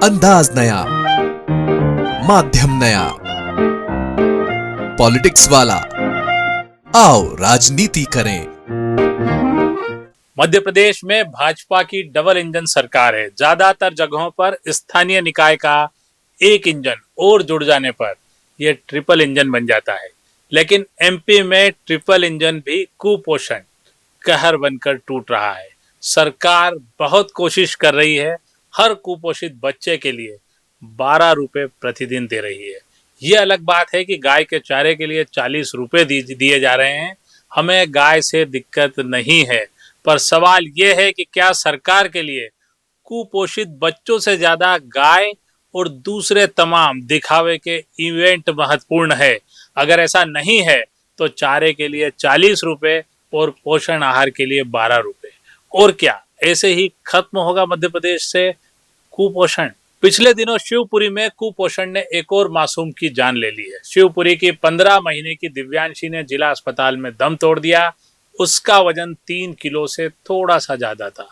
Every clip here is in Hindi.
अंदाज नया, माध्यम नया, पॉलिटिक्स वाला, आओ राजनीति करें। मध्य प्रदेश में भाजपा की डबल इंजन सरकार है। ज्यादातर जगहों पर स्थानीय निकाय का एक इंजन और जुड़ जाने पर यह ट्रिपल इंजन बन जाता है। लेकिन एमपी में ट्रिपल इंजन भी कुपोषण कहर बनकर टूट रहा है। सरकार बहुत कोशिश कर रही है, हर कुपोषित बच्चे के लिए 12 रुपए प्रतिदिन दे रही है। ये अलग बात है कि गाय के चारे के लिए 40 रुपए दिए जा रहे हैं। हमें गाय से दिक्कत नहीं है, पर सवाल यह है कि क्या सरकार के लिए कुपोषित बच्चों से ज्यादा गाय और दूसरे तमाम दिखावे के इवेंट महत्वपूर्ण है? अगर ऐसा नहीं है तो चारे के लिए 40 रुपए और पोषण आहार के लिए 12 रुपए, और क्या ऐसे ही खत्म होगा मध्य प्रदेश से कुपोषण? पिछले दिनों शिवपुरी में कुपोषण ने एक और मासूम की जान ले ली है। शिवपुरी की 15 महीने की दिव्यांशी ने जिला अस्पताल में दम तोड़ दिया। उसका वजन 3 किलो से थोड़ा सा ज्यादा था।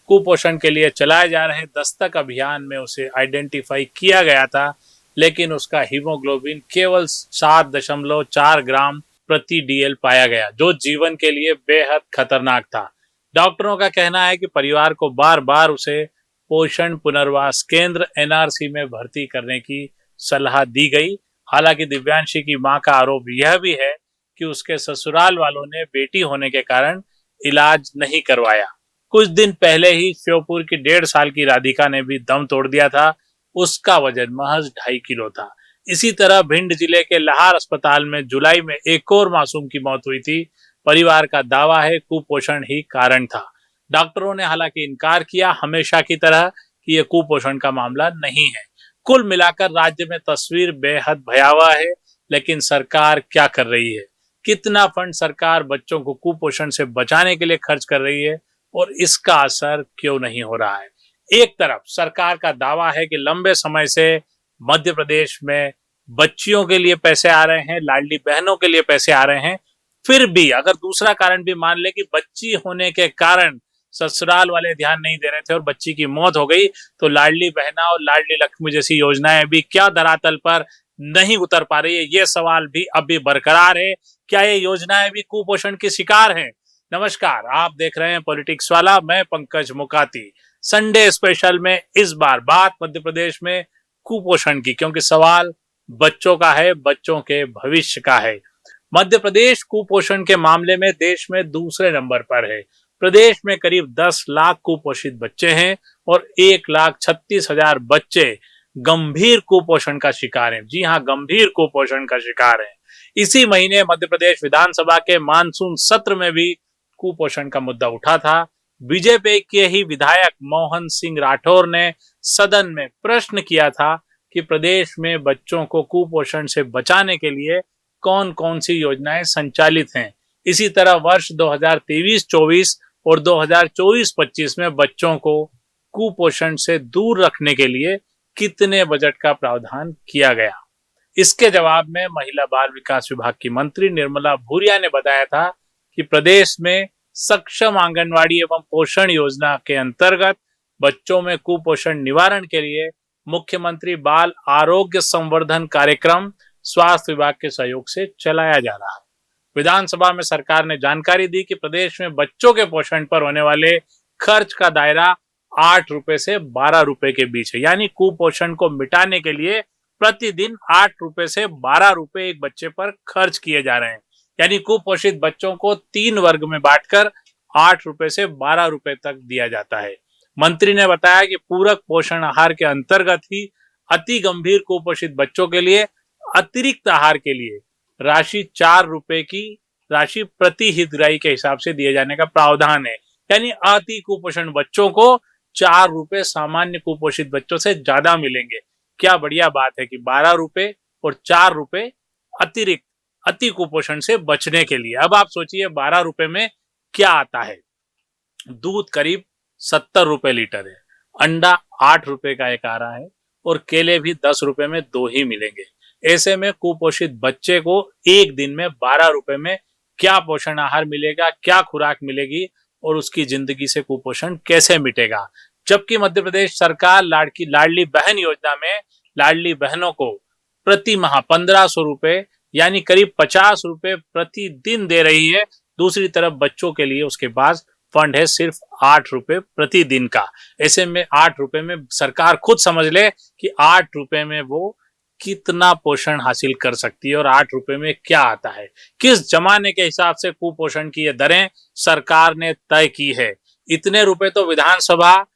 कुपोषण के लिए चलाए जा रहे दस्तक अभियान में उसे आइडेंटिफाई किया गया था, लेकिन उसका हीमोग्लोबिन केवल 7.4 ग्राम प्रति डीएल पाया गया, जो जीवन के लिए बेहद खतरनाक था। डॉक्टरों का कहना है कि परिवार को बार बार उसे पोषण पुनर्वास केंद्र एनआरसी में भर्ती करने की सलाह दी गई। हालांकि दिव्यांशी की मां का आरोप यह भी है कि उसके ससुराल वालों ने बेटी होने के कारण इलाज नहीं करवाया। कुछ दिन पहले ही श्योपुर की 1.5 साल की राधिका ने भी दम तोड़ दिया था। उसका वजन महज 2.5 किलो था। इसी तरह भिंड जिले के लाहार अस्पताल में जुलाई में एक और मासूम की मौत हुई थी। परिवार का दावा है कुपोषण ही कारण था। डॉक्टरों ने हालांकि इनकार किया, हमेशा की तरह, कि यह कुपोषण का मामला नहीं है। कुल मिलाकर राज्य में तस्वीर बेहद भयावह है। लेकिन सरकार क्या कर रही है? कितना फंड सरकार बच्चों को कुपोषण से बचाने के लिए खर्च कर रही है, और इसका असर क्यों नहीं हो रहा है? एक तरफ सरकार का दावा है कि लंबे समय से मध्य प्रदेश में बच्चियों के लिए पैसे आ रहे हैं, लाडली बहनों के लिए पैसे आ रहे हैं। फिर भी अगर दूसरा कारण भी मान ले कि बच्ची होने के कारण ससुराल वाले ध्यान नहीं दे रहे थे और बच्ची की मौत हो गई, तो लाडली बहना और लाडली लक्ष्मी जैसी योजनाएं भी क्या धरातल पर नहीं उतर पा रही है? ये सवाल भी अभी बरकरार है। क्या ये योजनाएं भी कुपोषण की शिकार हैं? नमस्कार, आप देख रहे हैं पॉलिटिक्स वाला। मैं पंकज मुकाती। संडे स्पेशल में इस बार बात मध्य प्रदेश में कुपोषण की, क्योंकि सवाल बच्चों का है, बच्चों के भविष्य का है। मध्य प्रदेश कुपोषण के मामले में देश में दूसरे नंबर पर है। प्रदेश में करीब 10 लाख कुपोषित बच्चे हैं और 1,36,000 बच्चे गंभीर कुपोषण का शिकार हैं। जी हां, गंभीर कुपोषण का शिकार हैं। इसी महीने मध्य प्रदेश विधानसभा के मानसून सत्र में भी कुपोषण का मुद्दा उठा था। बीजेपी के ही विधायक मोहन सिंह राठौर ने सदन में प्रश्न किया था कि प्रदेश में बच्चों को कुपोषण से बचाने के लिए कौन कौन सी योजनाएं संचालित हैं। इसी तरह वर्ष 2023-24 और 2024-25 में बच्चों को कुपोषण से दूर रखने के लिए कितने बजट का प्रावधान किया गया? इसके जवाब में महिला बाल विकास विभाग की मंत्री निर्मला भूरिया ने बताया था कि प्रदेश में सक्षम आंगनवाड़ी एवं पोषण योजना के अंतर्गत बच्चों में कुपोषण निवारण के लिए मुख्यमंत्री बाल आरोग्य संवर्धन कार्यक्रम स्वास्थ्य विभाग के सहयोग से चलाया जा रहा है। विधानसभा में सरकार ने जानकारी दी कि प्रदेश में बच्चों के पोषण पर होने वाले खर्च का दायरा 8 रुपए से 12 रुपए के बीच है। यानी कुपोषण को मिटाने के लिए प्रतिदिन 8 रुपए से 12 रुपए एक बच्चे पर खर्च किए जा रहे हैं। यानी कुपोषित बच्चों को 3 वर्ग में बांटकर 8 रुपए से 12 रुपए तक दिया जाता है। मंत्री ने बताया कि पूरक पोषण आहार के अंतर्गत ही अति गंभीर कुपोषित बच्चों के लिए अतिरिक्त आहार के लिए राशि 4 रुपए की राशि प्रति हितग्राही के हिसाब से दिए जाने का प्रावधान है। यानी अति कुपोषण बच्चों को 4 रुपए सामान्य कुपोषित बच्चों से ज्यादा मिलेंगे। क्या बढ़िया बात है कि 12 रुपए और 4 रुपए अतिरिक्त अति कुपोषण से बचने के लिए। अब आप सोचिए 12 रुपए में क्या आता है। दूध करीब 70 रुपए लीटर है, अंडा 8 रुपए का एक आ रहा है, और केले भी 10 रुपए में 2 ही मिलेंगे। ऐसे में कुपोषित बच्चे को एक दिन में 12 रुपए में क्या पोषण आहार मिलेगा, क्या खुराक मिलेगी, और उसकी जिंदगी से कुपोषण कैसे मिटेगा? जबकि मध्य प्रदेश सरकार लाडली बहन योजना में लाडली बहनों को प्रति माह 1500 रुपए यानी करीब 50 रुपए प्रतिदिन दे रही है। दूसरी तरफ बच्चों के लिए उसके पास फंड है सिर्फ 8 रुपए प्रतिदिन का। ऐसे में 8 रुपए में सरकार खुद समझ ले कि 8 रुपए में वो कितना पोषण हासिल कर सकती है और 8 रुपए में क्या आता है। किस जमाने के हिसाब से कुपोषण की ये दरें सरकार ने तय की है। इतने रुपए तो विधानसभा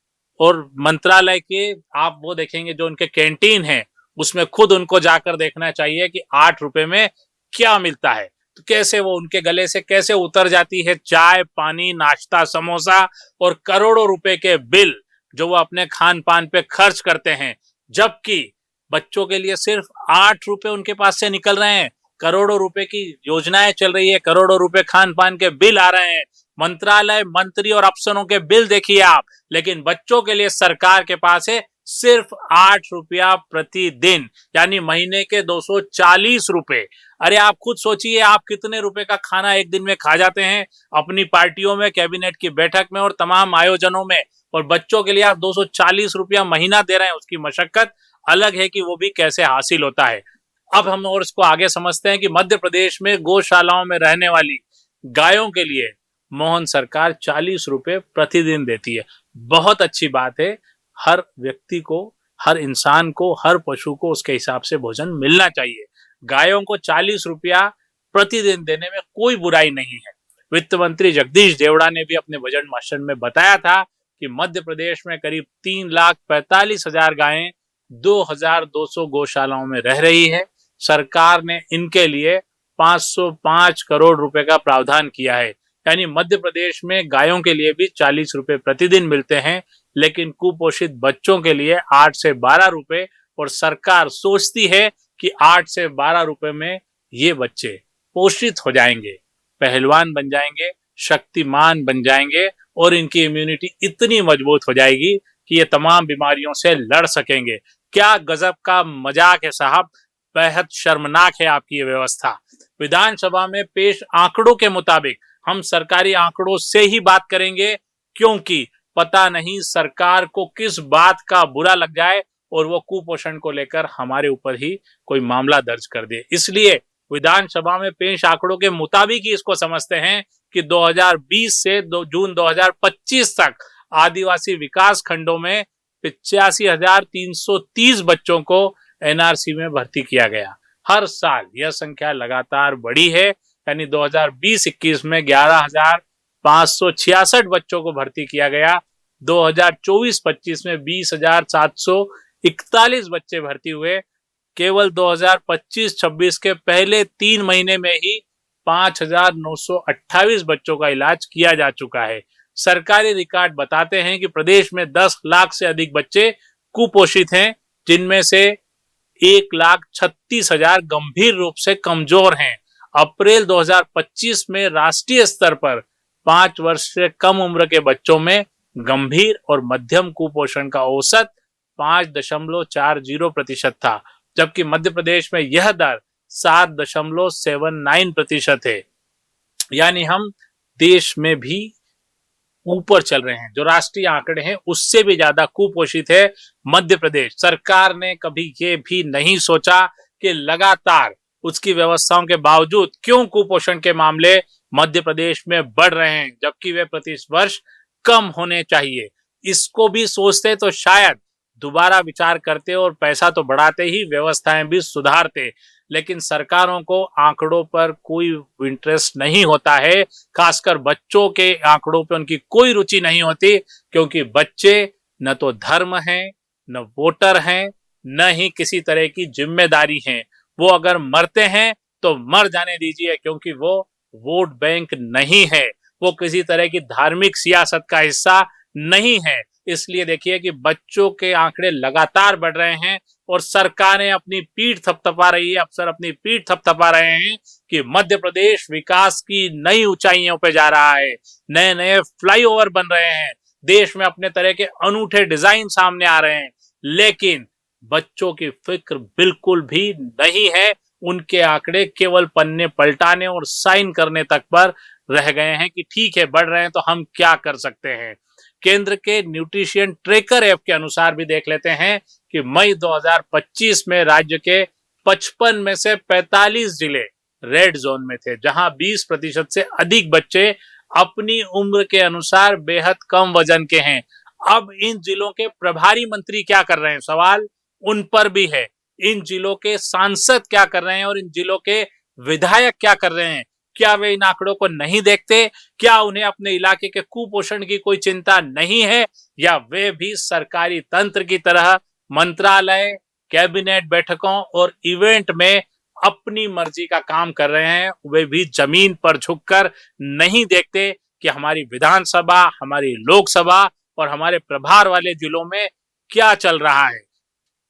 और मंत्रालय के आप वो देखेंगे जो उनके कैंटीन है उसमें खुद उनको जाकर देखना चाहिए कि 8 रुपए में क्या मिलता है। तो कैसे वो उनके गले से कैसे उतर जाती है चाय पानी नाश्ता समोसा और करोड़ों रुपए के बिल जो वो अपने खान पान पे खर्च करते हैं, जबकि बच्चों के लिए सिर्फ 8 रुपए उनके पास से निकल रहे हैं। करोड़ों रुपए की योजनाएं चल रही है, करोड़ों रुपए खान पान के बिल आ रहे हैं, मंत्रालय मंत्री और अफसरों के बिल देखिए आप, लेकिन बच्चों के लिए सरकार के पास है सिर्फ 8 रुपया प्रतिदिन यानी महीने के 240 रुपए। अरे आप खुद सोचिए आप कितने रुपए का खाना एक दिन में खा जाते हैं अपनी पार्टियों में, कैबिनेट की बैठक में और तमाम आयोजनों में, और बच्चों के लिए आप 240 रुपया महीना दे रहे हैं। उसकी मशक्कत अलग है कि वो भी कैसे हासिल होता है। अब हम और इसको आगे समझते हैं कि मध्य प्रदेश में गौशालाओं में रहने वाली गायों के लिए मोहन सरकार 40 रुपए प्रतिदिन देती है। बहुत अच्छी बात है। हर व्यक्ति को, हर इंसान को, हर पशु को उसके हिसाब से भोजन मिलना चाहिए। गायों को 40 रुपया प्रतिदिन देने में कोई बुराई नहीं है। वित्त मंत्री जगदीश देवड़ा ने भी अपने बजट भाषण में बताया था कि मध्य प्रदेश में करीब 3,45,000 गायें 2,200 गौशालाओं में रह रही है। सरकार ने इनके लिए 505 करोड़ रुपए का प्रावधान किया है। यानी मध्य प्रदेश में गायों के लिए भी 40 रुपए प्रतिदिन मिलते हैं, लेकिन कुपोषित बच्चों के लिए 8 से 12 रुपए, और सरकार सोचती है कि 8 से 12 रुपए में ये बच्चे पोषित हो जाएंगे, पहलवान बन जाएंगे, शक्तिमान बन जाएंगे और इनकी इम्यूनिटी इतनी मजबूत हो जाएगी कि ये तमाम बीमारियों से लड़ सकेंगे। क्या गजब का मजाक है साहब, बेहद शर्मनाक है आपकी ये व्यवस्था। विधानसभा में पेश आंकड़ों के मुताबिक हम सरकारी आंकड़ों से ही बात करेंगे, क्योंकि पता नहीं सरकार को किस बात का बुरा लग जाए और वो कुपोषण को लेकर हमारे ऊपर ही कोई मामला दर्ज कर दे। इसलिए विधानसभा में पेश आंकड़ों के मुताबिक ही इसको समझते हैं कि 2020 से जून 2025 तक आदिवासी विकास खंडों में 85,330 बच्चों को एनआरसी में भर्ती किया गया। हर साल यह संख्या लगातार बढ़ी है। यानी 2020-21 में 11,566 बच्चों को भर्ती किया गया। 2024-25 में 20,741 बच्चे भर्ती हुए। केवल 2025-26 के पहले 3 महीने में ही 5,928 बच्चों का इलाज किया जा चुका है। सरकारी रिकॉर्ड बताते हैं कि प्रदेश में 10 लाख से अधिक बच्चे कुपोषित हैं, जिनमें से 1,36,000 गंभीर रूप से कमजोर हैं। अप्रैल 2025 में राष्ट्रीय स्तर पर 5 वर्ष से कम उम्र के बच्चों में गंभीर और मध्यम कुपोषण का औसत 5.40% था, जबकि मध्य प्रदेश में यह दर 7.79% है। यानी हम देश में भी ऊपर चल रहे हैं। जो राष्ट्रीय आंकड़े हैं उससे भी ज्यादा कुपोषित है मध्य प्रदेश। सरकार ने कभी ये भी नहीं सोचा कि लगातार उसकी व्यवस्थाओं के बावजूद क्यों कुपोषण के मामले मध्य प्रदेश में बढ़ रहे हैं, जबकि वे प्रति वर्ष कम होने चाहिए। इसको भी सोचते तो शायद दोबारा विचार करते और पैसा तो बढ़ाते ही, व्यवस्थाएं भी सुधारते। लेकिन सरकारों को आंकड़ों पर कोई इंटरेस्ट नहीं होता है, खासकर बच्चों के आंकड़ों पर उनकी कोई रुचि नहीं होती, क्योंकि बच्चे न तो धर्म हैं, न वोटर हैं, न ही किसी तरह की जिम्मेदारी है। वो अगर मरते हैं तो मर जाने दीजिए, क्योंकि वो वोट बैंक नहीं है, वो किसी तरह की धार्मिक सियासत का हिस्सा नहीं है। इसलिए देखिए कि बच्चों के आंकड़े लगातार बढ़ रहे हैं और सरकारें अपनी पीठ थपथपा रही है, अफसर अपनी पीठ थपथपा रहे हैं कि मध्य प्रदेश विकास की नई ऊंचाइयों पे जा रहा है, नए नए फ्लाईओवर बन रहे हैं, देश में अपने तरह के अनूठे डिजाइन सामने आ रहे हैं, लेकिन बच्चों की फिक्र बिल्कुल भी नहीं है। उनके आंकड़े केवल पन्ने पलटाने और साइन करने तक पर रह गए हैं कि ठीक है बढ़ रहे हैं तो हम क्या कर सकते हैं। केंद्र के न्यूट्रिशन ट्रैकर ऐप के अनुसार भी देख लेते हैं कि मई 2025 में राज्य के 55 में से 45 जिले रेड जोन में थे, जहां 20% से अधिक बच्चे अपनी उम्र के अनुसार बेहद कम वजन के हैं। अब इन जिलों के प्रभारी मंत्री क्या कर रहे हैं, सवाल उन पर भी है। इन जिलों के सांसद क्या कर रहे हैं और इन जिलों के विधायक क्या कर रहे हैं? क्या वे इन आंकड़ों को नहीं देखते? क्या उन्हें अपने इलाके के कुपोषण की कोई चिंता नहीं है? या वे भी सरकारी तंत्र की तरह मंत्रालय, कैबिनेट बैठकों और इवेंट में अपनी मर्जी का काम कर रहे हैं? वे भी जमीन पर झुककर नहीं देखते कि हमारी विधानसभा, हमारी लोकसभा और हमारे प्रभार वाले जिलों में क्या चल रहा है।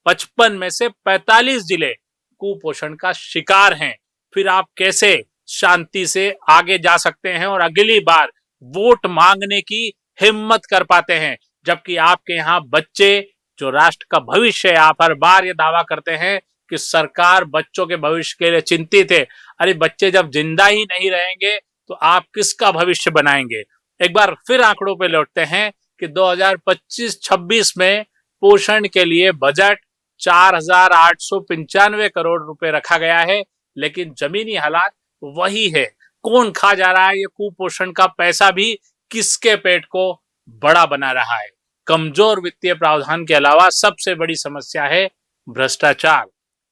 55 में से 45 जिले कुपोषण का शिकार हैं। फिर आप कैसे शांति से आगे जा सकते हैं और अगली बार वोट मांगने की हिम्मत कर पाते हैं, जबकि आपके यहाँ बच्चे जो राष्ट्र का भविष्य है, आप हर बार ये दावा करते हैं कि सरकार बच्चों के भविष्य के लिए चिंतित है। अरे बच्चे जब जिंदा ही नहीं रहेंगे तो आप किसका भविष्य बनाएंगे? एक बार फिर आंकड़ों पे लौटते हैं कि 2025-26 में पोषण के लिए बजट 4,895 करोड़ रुपए रखा गया है, लेकिन जमीनी हालात वही है। कौन खा जा रहा है ये कुपोषण का पैसा? भी किसके पेट को बड़ा बना रहा है? कमजोर वित्तीय प्रावधान के अलावा सबसे बड़ी समस्या है भ्रष्टाचार।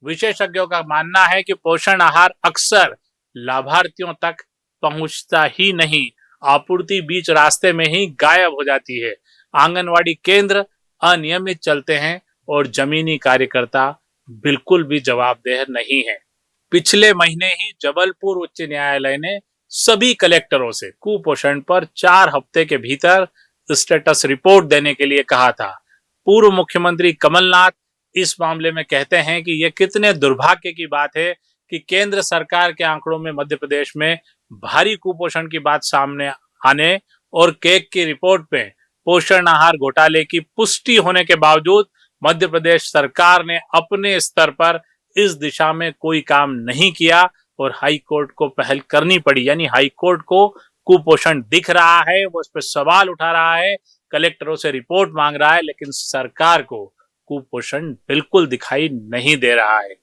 विशेषज्ञों का मानना है कि पोषण आहार अक्सर लाभार्थियों तक पहुंचता ही नहीं, आपूर्ति बीच रास्ते में ही गायब हो जाती है। आंगनवाड़ी केंद्र अनियमित चलते हैं और जमीनी कार्यकर्ता बिल्कुल भी जवाबदेह नहीं है। पिछले महीने ही जबलपुर उच्च न्यायालय ने सभी कलेक्टरों से कुपोषण पर 4 हफ्ते के भीतर स्टेटस रिपोर्ट देने के लिए कहा था। पूर्व मुख्यमंत्री कमलनाथ इस मामले में कहते हैं कि यह कितने दुर्भाग्य की बात है कि केंद्र सरकार के आंकड़ों में मध्य प्रदेश में भारी कुपोषण की बात सामने आने और केक की रिपोर्ट में पोषण आहार घोटाले की पुष्टि होने के बावजूद मध्य प्रदेश सरकार ने अपने स्तर पर इस दिशा में कोई काम नहीं किया और हाई कोर्ट को पहल करनी पड़ी। यानी हाई कोर्ट को कुपोषण दिख रहा है, वो इस पर सवाल उठा रहा है, कलेक्टरों से रिपोर्ट मांग रहा है, लेकिन सरकार को कुपोषण बिल्कुल दिखाई नहीं दे रहा है।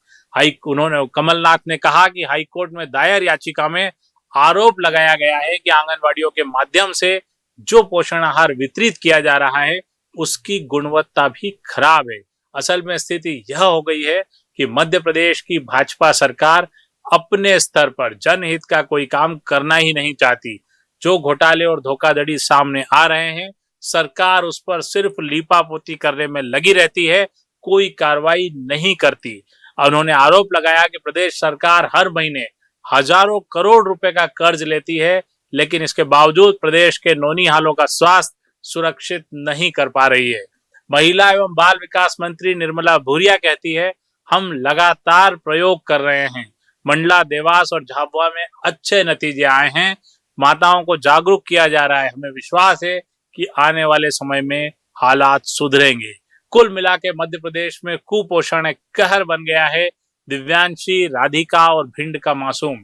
कमलनाथ ने कहा कि हाई कोर्ट में दायर याचिका में आरोप लगाया गया है कि आंगनवाड़ियों के माध्यम से जो पोषण आहार वितरित किया जा रहा है उसकी गुणवत्ता भी खराब है। असल में स्थिति यह हो गई है कि मध्य प्रदेश की भाजपा सरकार अपने स्तर पर जनहित का कोई काम करना ही नहीं चाहती। जो घोटाले और धोखाधड़ी सामने आ रहे हैं, सरकार उस पर सिर्फ लीपापोती करने में लगी रहती है, कोई कार्रवाई नहीं करती। उन्होंने आरोप लगाया कि प्रदेश सरकार हर महीने हजारों करोड़ रुपए का कर्ज लेती है, लेकिन इसके बावजूद प्रदेश के नौनिहालों का स्वास्थ्य सुरक्षित नहीं कर पा रही है। महिला एवं बाल विकास मंत्री निर्मला भूरिया कहती है, हम लगातार प्रयोग कर रहे हैं। मंडला, देवास और झाबुआ में अच्छे नतीजे आए हैं। माताओं को जागरूक किया जा रहा है। हमें विश्वास है कि आने वाले समय में हालात सुधरेंगे। कुल मिला के मध्य प्रदेश में कुपोषण एक कहर बन गया है। दिव्यांशी, राधिका और भिंड का मासूम,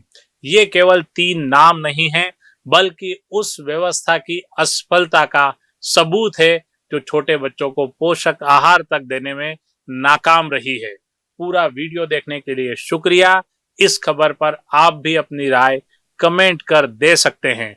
ये केवल 3 नाम नहीं है, बल्कि उस व्यवस्था की असफलता का सबूत है जो छोटे बच्चों को पोषक आहार तक देने में नाकाम रही है। पूरा वीडियो देखने के लिए शुक्रिया। इस खबर पर आप भी अपनी राय कमेंट कर दे सकते हैं।